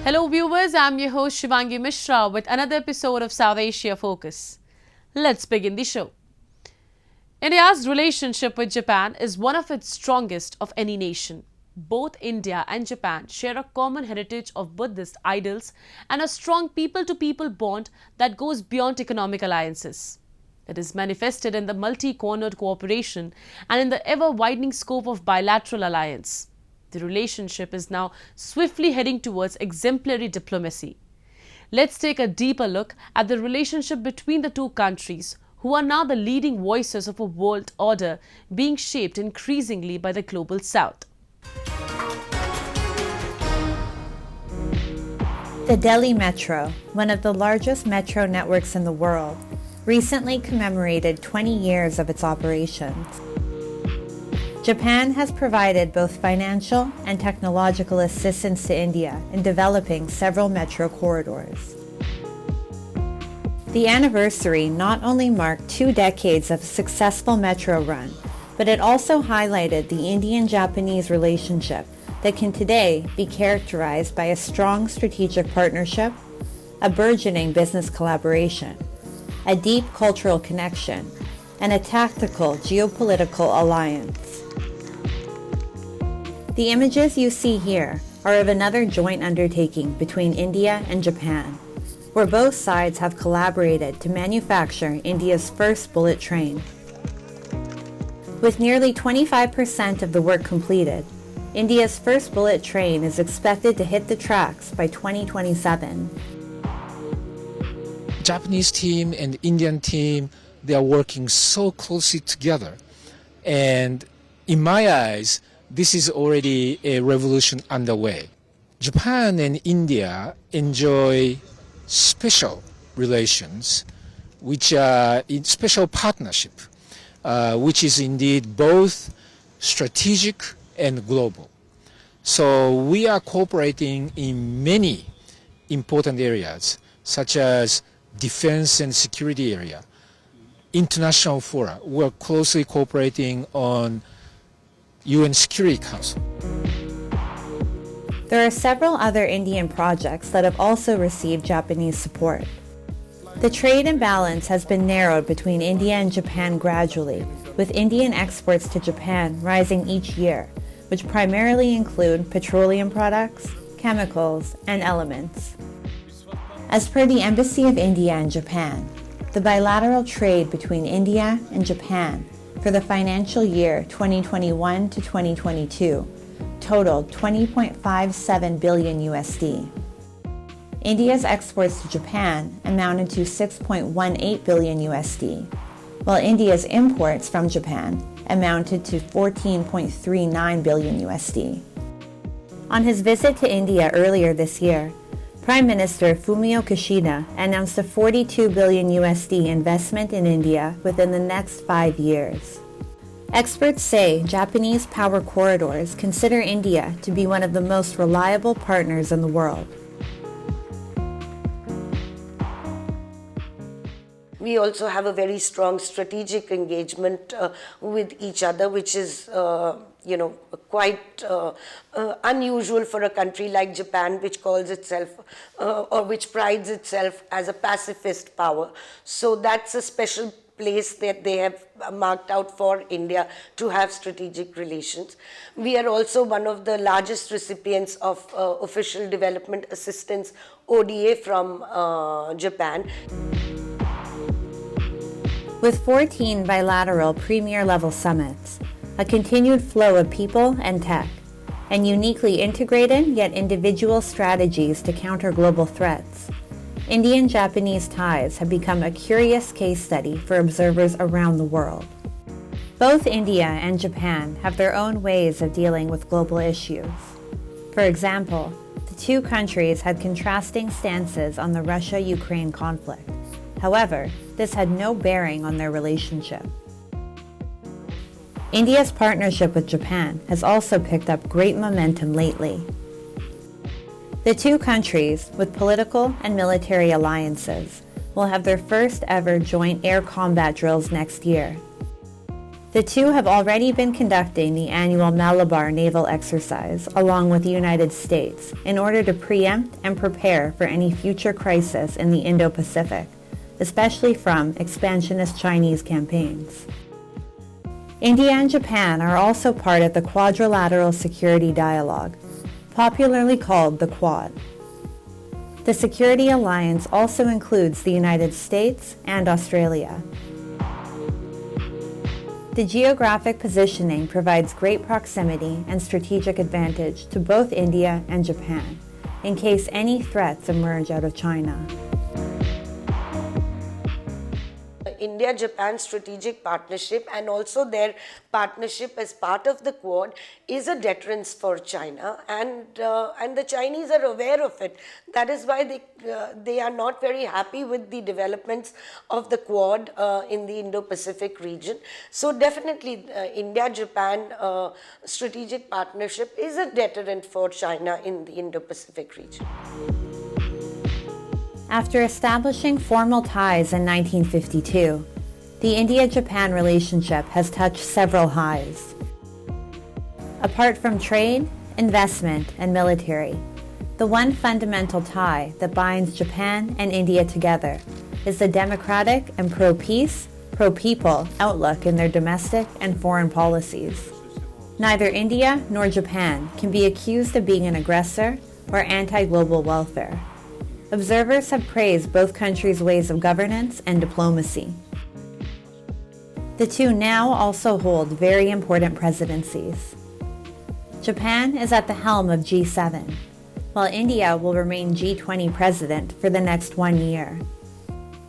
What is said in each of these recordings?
Hello viewers, I'm your host Shivangi Mishra with another episode of South Asia Focus. Let's begin the show. India's relationship with Japan is one of its strongest of any nation. Both India and Japan share a common heritage of Buddhist idols and a strong people-to-people bond that goes beyond economic alliances. It is manifested in the multi-cornered cooperation and in the ever-widening scope of bilateral alliance. The relationship is now swiftly heading towards exemplary diplomacy. Let's take a deeper look at the relationship between the two countries, who are now the leading voices of a world order being shaped increasingly by the global south. The Delhi Metro, one of the largest metro networks in the world, recently commemorated 20 years of its operations. Japan has provided both financial and technological assistance to India in developing several metro corridors. The anniversary not only marked 2 decades of a successful metro run, but it also highlighted the Indian-Japanese relationship that can today be characterized by a strong strategic partnership, a burgeoning business collaboration, a deep cultural connection, and a tactical geopolitical alliance. The images you see here are of another joint undertaking between India and Japan, where both sides have collaborated to manufacture India's first bullet train. With nearly 25% of the work completed, India's first bullet train is expected to hit the tracks by 2027. Japanese team and Indian team, they are working so closely together. And in my eyes, this is already a revolution underway. Japan and India enjoy special relations, which are in special partnership, which is indeed both strategic and global. So we are cooperating in many important areas, such as defense and security area, international fora. We're closely cooperating on UN Security Council. There are several other Indian projects that have also received Japanese support. The trade imbalance has been narrowed between India and Japan gradually, with Indian exports to Japan rising each year, which primarily include petroleum products, chemicals, and elements. As per the Embassy of India in Japan, the bilateral trade between India and Japan for the financial year 2021 to 2022 totaled 20.57 billion USD. India's exports to Japan amounted to 6.18 billion USD, while India's imports from Japan amounted to 14.39 billion USD. On his visit to India earlier this year, Prime Minister Fumio Kishida announced a 42 billion USD investment in India within the next 5 years. Experts say Japanese power corridors consider India to be one of the most reliable partners in the world. We also have a very strong strategic engagement with each other, which is quite unusual for a country like Japan, which calls itself or which prides itself as a pacifist power. So that's a special place that they have marked out for India to have strategic relations. We are also one of the largest recipients of official development assistance, ODA, from Japan. With 14 bilateral premier-level summits, a continued flow of people and tech, and uniquely integrated yet individual strategies to counter global threats, Indian-Japanese ties have become a curious case study for observers around the world. Both India and Japan have their own ways of dealing with global issues. For example, the two countries had contrasting stances on the Russia-Ukraine conflict. However, this had no bearing on their relationship. India's partnership with Japan has also picked up great momentum lately. The two countries, with political and military alliances, will have their first ever joint air combat drills next year. The two have already been conducting the annual Malabar naval exercise along with the United States in order to preempt and prepare for any future crisis in the Indo-Pacific, especially from expansionist Chinese campaigns. India and Japan are also part of the Quadrilateral Security Dialogue, popularly called the Quad. The security alliance also includes the United States and Australia. The geographic positioning provides great proximity and strategic advantage to both India and Japan in case any threats emerge out of China. India-Japan strategic partnership and also their partnership as part of the Quad is a deterrence for China, and the Chinese are aware of it. That is why they are not very happy with the developments of the Quad in the Indo-Pacific region. So definitely India-Japan strategic partnership is a deterrent for China in the Indo-Pacific region. After establishing formal ties in 1952, the India-Japan relationship has touched several highs. Apart from trade, investment, and military, the one fundamental tie that binds Japan and India together is the democratic and pro-peace, pro-people outlook in their domestic and foreign policies. Neither India nor Japan can be accused of being an aggressor or anti-global welfare. Observers have praised both countries' ways of governance and diplomacy. The two now also hold very important presidencies. Japan is at the helm of G7, while India will remain G20 president for the next 1 year.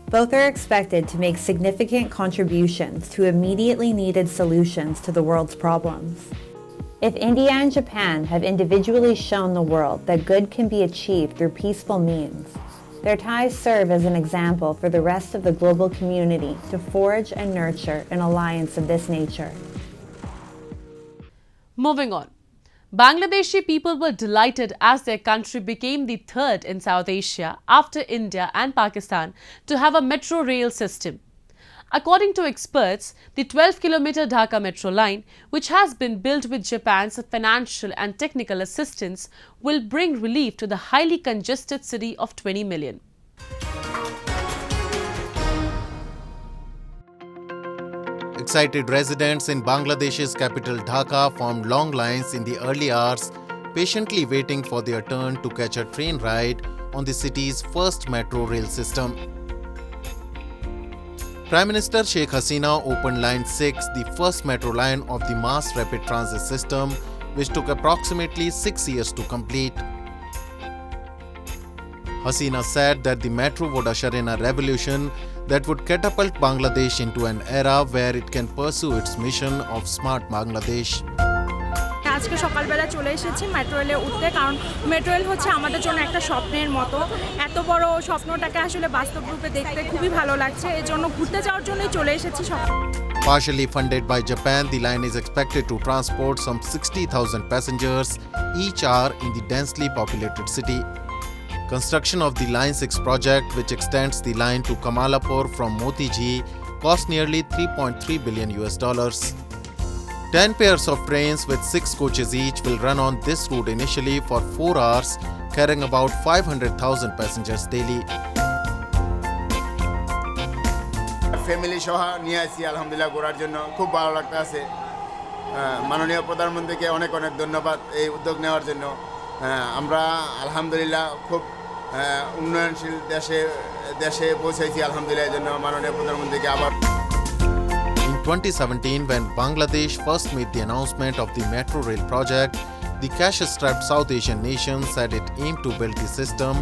Both are expected to make significant contributions to immediately needed solutions to the world's problems. If India and Japan have individually shown the world that good can be achieved through peaceful means, their ties serve as an example for the rest of the global community to forge and nurture an alliance of this nature. Moving on. Bangladeshi people were delighted as their country became the third in South Asia after India and Pakistan to have a metro rail system. According to experts, the 12-kilometer Dhaka metro line, which has been built with Japan's financial and technical assistance, will bring relief to the highly congested city of 20 million. Excited residents in Bangladesh's capital Dhaka formed long lines in the early hours, patiently waiting for their turn to catch a train ride on the city's first metro rail system. Prime Minister Sheikh Hasina opened Line 6, the first metro line of the mass rapid transit system, which took approximately 6 years to complete. Hasina said that the metro would usher in a revolution that would catapult Bangladesh into an era where it can pursue its mission of smart Bangladesh. আজকে সকালবেলা চলে এসেছি metro রেলে উঠতে, কারণ metro rail হচ্ছে আমাদের জন্য একটা স্বপ্নের মতো। এত বড় স্বপ্নটাকে আসলে বাস্তব রূপে দেখতে খুবই ভালো লাগছে, এর জন্য ঘুরতে যাওয়ার জন্যই চলে এসেছি। Partially funded by Japan, the line is expected to transport some 60,000 passengers each hour in the densely populated city. Construction of the Line 6 project, which extends the line to Kamalapur from Motiji, cost nearly $3.3 billion. 10 pairs of trains with 6 coaches each will run on this route initially for 4 hours, carrying about 500,000 passengers daily. Family সহ নিয়ে আসি আলহামদুলিল্লাহ ঘোরার জন্য, খুব ভালো লাগতেছে। মাননীয় প্রধানমন্ত্রীকে অনেক অনেক ধন্যবাদ এই উদ্যোগ নেওয়ার জন্য। আমরা আলহামদুলিল্লাহ খুব উন্নয়নশীল দেশে পৌঁছেছি আলহামদুলিল্লাহ, এর জন্য মাননীয় প্রধানমন্ত্রীকে আবার। In 2017, when Bangladesh first made the announcement of the metro rail project, the cash-strapped South Asian nation said it aimed to build the system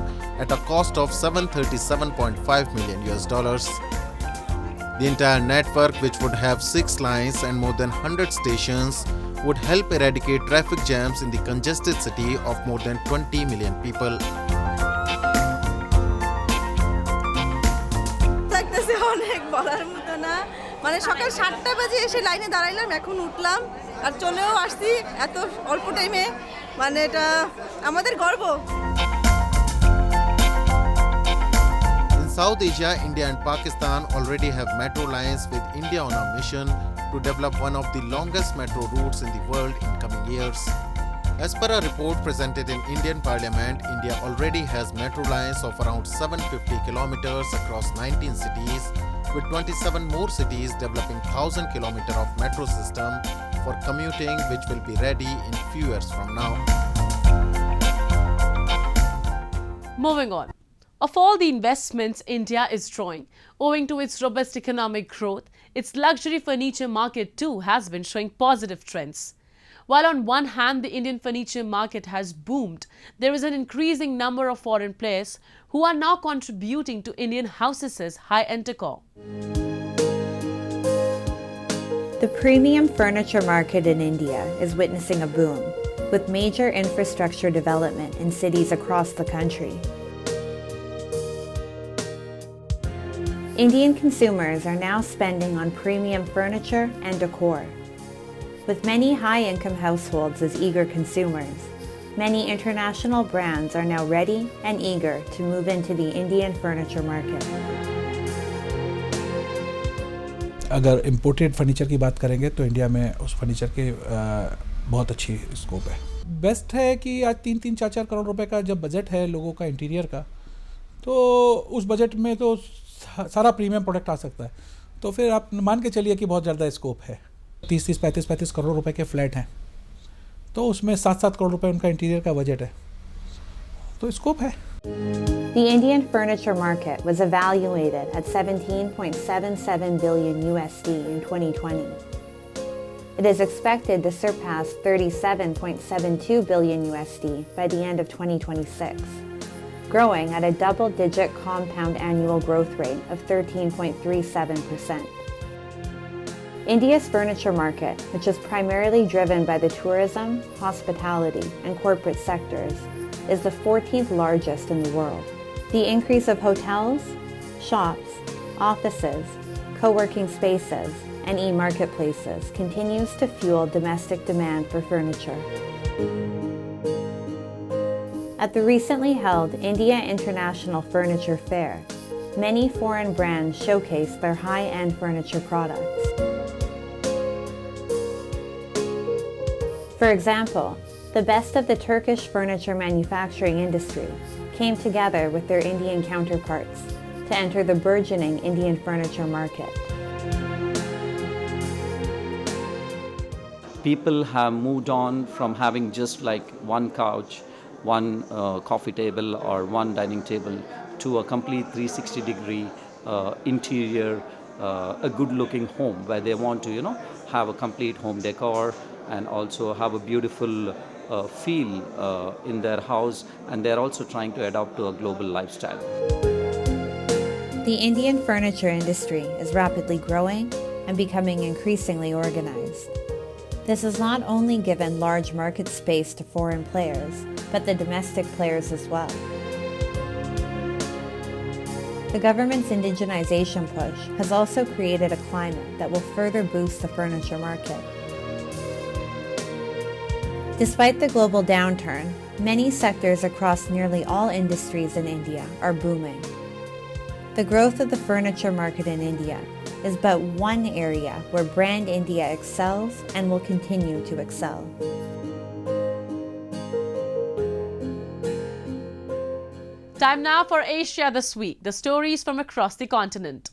at a cost of $737.5 million. The entire network, which would have 6 lines and more than 100 stations, would help eradicate traffic jams in the congested city of more than 20 million people. অনেক বলার মতো না, মানে সকাল 7টা বাজে এসে লাইনে দাঁড়াইলাম, এখন উঠলাম আর চলেও আসছি এত অল্প টাইমে, মানে এটা আমাদের গর্ব। In South Asia, India and Pakistan already have metro lines, with India on a mission to develop one of the longest metro routes in the world in coming years. As per a report presented in Indian Parliament, India already has metro lines of around 750 kilometers across 19 cities, with 27 more cities developing 1,000 kilometers of metro system for commuting, which will be ready in few years from now. Moving on. Of all the investments India is drawing, owing to its robust economic growth, its luxury furniture market too has been showing positive trends. While on one hand the Indian furniture market has boomed, there is an increasing number of foreign players who are now contributing to Indian houses' high-end decor. The premium furniture market in India is witnessing a boom, with major infrastructure development in cities across the country. Indian consumers are now spending on premium furniture and decor. With many high-income households as eager consumers, many international brands are now ready and eager to move into the Indian furniture market. अगर imported furniture की बात करेंगे तो India में उस furniture के बहुत अच्छी स्कोप है. बेस्ट है कि आज 3-4 करोड़ रुपए का जब बजट है लोगों का इंटीरियर का, तो उस बजट में तो सारा प्रीमियम प्रोडक्ट आ सकता है. तो फिर आप मान के चलिए कि बहुत ज़्यादा स्कोप है. 30-35 करोड़ रुपए के फ्लैट हैं, तो उसमें 7 करोड़ रुपए उनका इंटीरियर का बजट है, तो स्कोप है. The Indian furniture market was evaluated at $17.77 billion USD in 2020. It is expected to surpass $37.72 billion USD by the end of 2026, growing at a double-digit compound annual growth rate of 13.37%. India's furniture market, which is primarily driven by the tourism, hospitality, and corporate sectors, is the 14th largest in the world. The increase of hotels, shops, offices, co-working spaces, and e-marketplaces continues to fuel domestic demand for furniture. At the recently held India International Furniture Fair, many foreign brands showcased their high-end furniture products. For example, the best of the Turkish furniture manufacturing industry came together with their Indian counterparts to enter the burgeoning Indian furniture market. People have moved on from having just like one couch, one coffee table or one dining table to a complete 360-degree interior, a good-looking home where they want to, have a complete home decor and also have a beautiful feel in their house, and they're also trying to adapt to a global lifestyle. The Indian furniture industry is rapidly growing and becoming increasingly organized. This has not only given large market space to foreign players, but the domestic players as well. The government's indigenization push has also created a climate that will further boost the furniture market. Despite the global downturn, many sectors across nearly all industries in India are booming. The growth of the furniture market in India is but one area where Brand India excels and will continue to excel. Time now for Asia This Week, the stories from across the continent.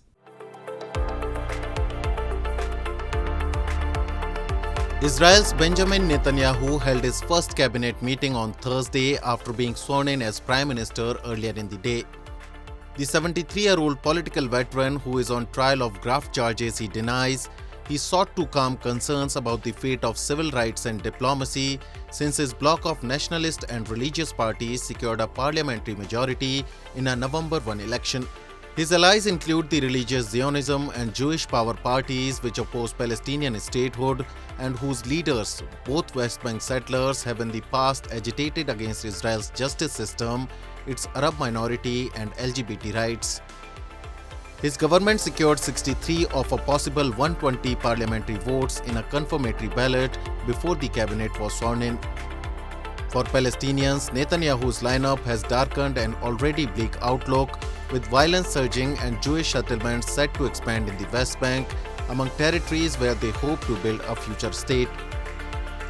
Israel's Benjamin Netanyahu held his first cabinet meeting on Thursday after being sworn in as Prime Minister earlier in the day. The 73-year-old political veteran, who is on trial of graft charges he denies, he sought to calm concerns about the fate of civil rights and diplomacy since his bloc of nationalist and religious parties secured a parliamentary majority in a November 1 election. His allies include the religious Zionism and Jewish power parties, which oppose Palestinian statehood and whose leaders, both West Bank settlers, have in the past agitated against Israel's justice system, its Arab minority and LGBT rights. His government secured 63 of a possible 120 parliamentary votes in a confirmatory ballot before the cabinet was sworn in. For Palestinians, Netanyahu's lineup has darkened an already bleak outlook, with violence surging and Jewish settlements set to expand in the West Bank, among territories where they hope to build a future state.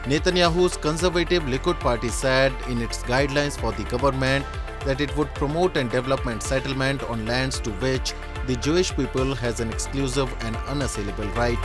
Netanyahu's conservative Likud party said in its guidelines for the government that it would promote a development settlement on lands to which the Jewish people has an exclusive and unassailable right.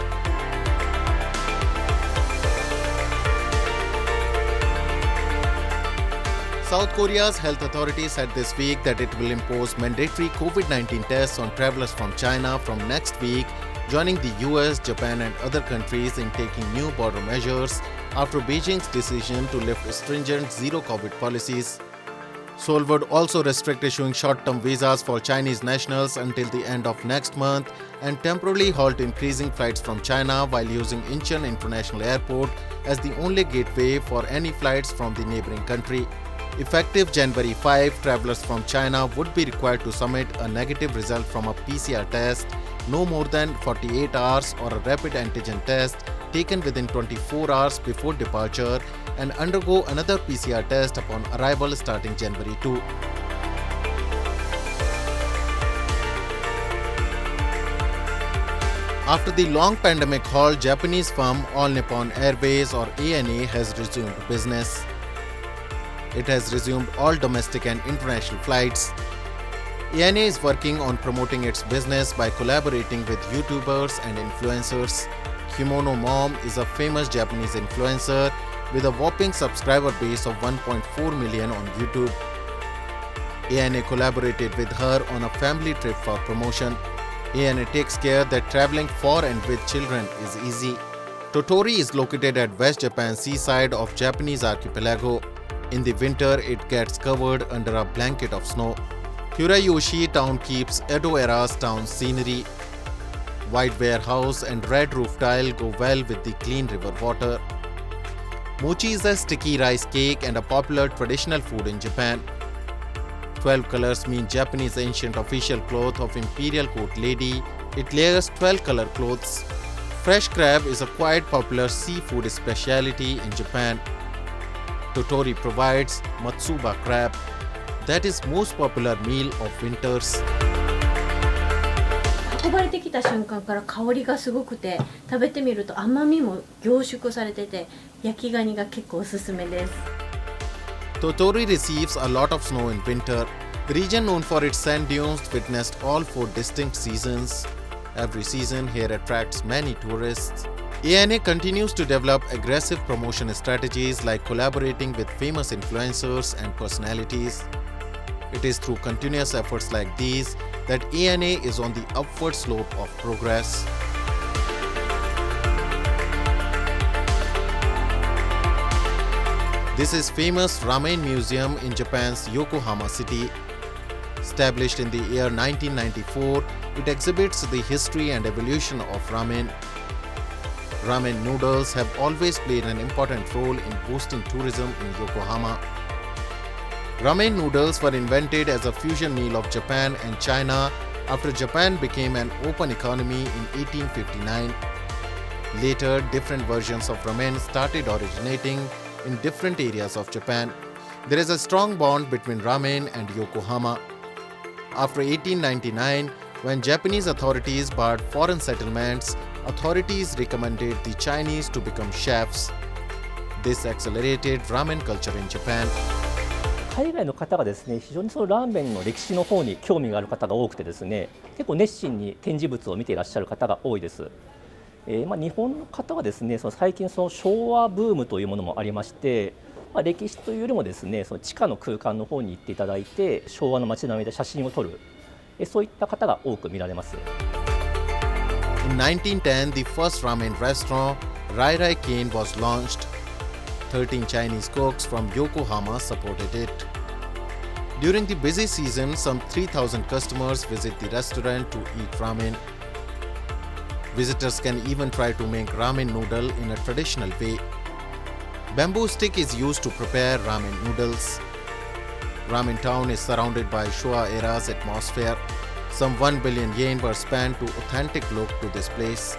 South Korea's health authorities said this week that it will impose mandatory COVID-19 tests on travelers from China from next week, joining the US, Japan and other countries in taking new border measures after Beijing's decision to lift stringent zero-COVID policies. Seoul would also restrict issuing short-term visas for Chinese nationals until the end of next month and temporarily halt increasing flights from China while using Incheon International Airport as the only gateway for any flights from the neighboring country. Effective January 5, travelers from China would be required to submit a negative result from a PCR test no more than 48 hours or a rapid antigen test taken within 24 hours before departure and undergo another PCR test upon arrival starting January 2. After the long pandemic halt, Japanese firm All Nippon Airways or ANA has resumed business. It has resumed all domestic and international flights. ANA is working on promoting its business by collaborating with YouTubers and influencers. Kimono Mom is a famous Japanese influencer with a whopping subscriber base of 1.4 million on YouTube. ANA collaborated with her on a family trip for promotion. ANA takes care that traveling for and with children is easy. Totori is located at West Japan's seaside of Japanese archipelago. In the winter, it gets covered under a blanket of snow. Hirayoshi town keeps Edo-era's town scenery. White warehouse and red roof tile go well with the clean river water. Mochi is a sticky rice cake and a popular traditional food in Japan. 12 colors mean Japanese ancient official cloth of imperial court lady. It layers 12 color clothes. Fresh crab is a quite popular seafood specialty in Japan. Totori provides matsuba crab. That is most popular meal of winters. 運ばれてきた瞬間から香りがすごくて食べてみると甘みも凝縮されてて焼きガニが結構おすすめです。 Totori receives a lot of snow in winter. The region known for its sand dunes witnessed all 4 distinct seasons. Every season here attracts many tourists. ANA continues to develop aggressive promotion strategies like collaborating with famous influencers and personalities. It is through continuous efforts like these that ANA is on the upward slope of progress. This is famous Ramen Museum in Japan's Yokohama city. Established in the year 1994, it exhibits the history and evolution of ramen. Ramen noodles have always played an important role in boosting tourism in Yokohama. Ramen noodles were invented as a fusion meal of Japan and China after Japan became an open economy in 1859. Later, different versions of ramen started originating in different areas of Japan. There is a strong bond between ramen and Yokohama. After 1899, when Japanese authorities barred foreign settlements, authorities recommended the Chinese to become chefs. This accelerated ramen culture in Japan. 海外の方がですね、非常にそのラーメンの歴史の方に興味がある方が多くてですね、結構熱心に展示物を見ていらっしゃる方が多いです。日本の方はですね、その最近その昭和ブームというものもありまして、歴史というよりもですね、その地下の空間の方に行っていただいて、昭和の街並みで写真を撮る、そういった方が多く見られます。In 1910, the first ramen restaurant, Rai Rai Kane, was launched. 13 Chinese cooks from Yokohama supported it. During the busy season, some 3,000 customers visit the restaurant to eat ramen. Visitors can even try to make ramen noodle in a traditional way. Bamboo stick is used to prepare ramen noodles. Ramen town is surrounded by Showa era's atmosphere. Some 1 billion yen were spent to authentic look to this place.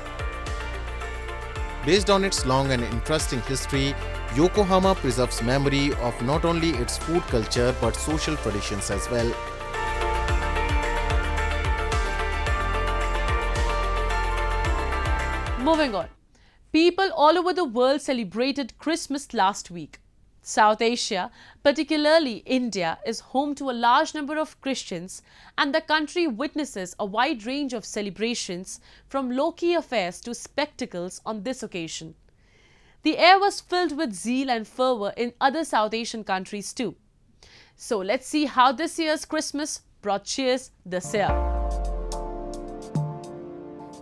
Based on its long and interesting history, Yokohama preserves memory of not only its food culture but social traditions as well. Moving on. People all over the world celebrated Christmas last week. South Asia, particularly India, is home to a large number of Christians, and the country witnesses a wide range of celebrations from low-key affairs to spectacles on this occasion. The air was filled with zeal and fervour in other South Asian countries too. So let's see how this year's Christmas brought cheers this year.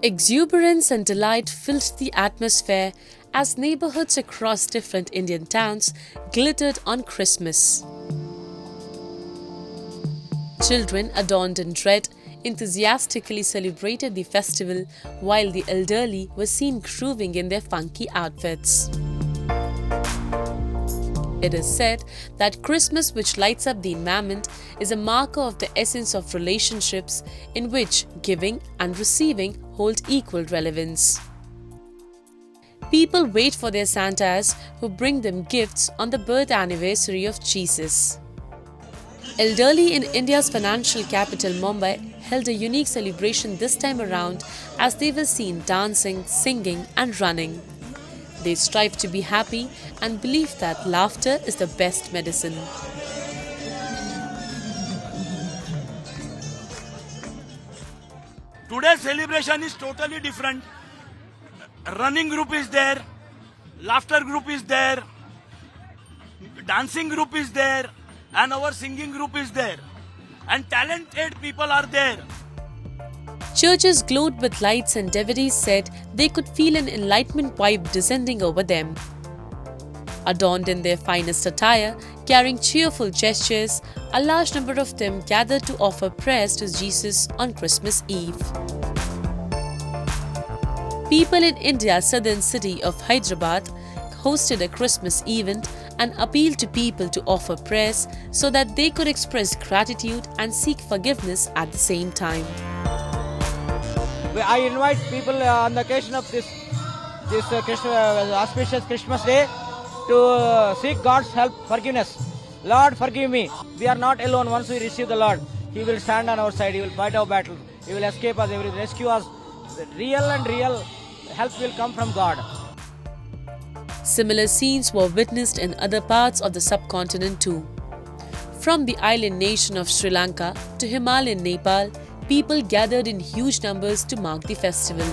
Exuberance and delight filled the atmosphere as neighborhoods across different Indian towns glittered on Christmas. Children adorned in red enthusiastically celebrated the festival, while the elderly were seen grooving in their funky outfits. It is said that Christmas, which lights up the environment, is a marker of the essence of relationships in which giving and receiving hold equal relevance. People wait for their Santas who bring them gifts on the birth anniversary of Jesus. Elderly in India's financial capital Mumbai held a unique celebration this time around as they were seen dancing, singing and running. They strive to be happy and believe that laughter is the best medicine. Today's celebration is totally different. Running group is there, laughter group is there, dancing group is there, and our singing group is there. And talented people are there. Churches glowed with lights and devotees said they could feel an enlightenment vibe descending over them. Adorned in their finest attire, carrying cheerful gestures, a large number of them gathered to offer prayers to Jesus on Christmas Eve. People in India's southern city of Hyderabad hosted a Christmas event and appealed to people to offer prayers so that they could express gratitude and seek forgiveness at the same time. I invite people on the occasion of this auspicious Christmas day to seek God's help, forgiveness. Lord, forgive me. We are not alone. Once we receive the Lord, He will stand on our side. He will fight our battle. He will escape us. He will rescue us. The real help will come from God. Similar scenes were witnessed in other parts of the subcontinent too. From the island nation of Sri Lanka to Himalayan Nepal, people gathered in huge numbers to mark the festival.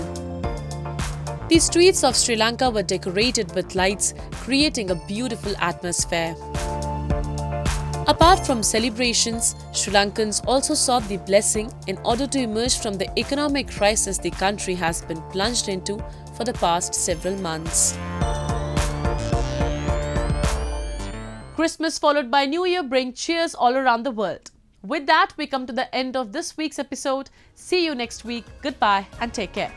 The streets of Sri Lanka were decorated with lights, creating a beautiful atmosphere. Apart from celebrations, Sri Lankans also sought the blessing in order to emerge from the economic crisis the country has been plunged into for the past several months. Christmas followed by New Year bring cheers all around the world. With that, we come to the end of this week's episode. See you next week. Goodbye and take care.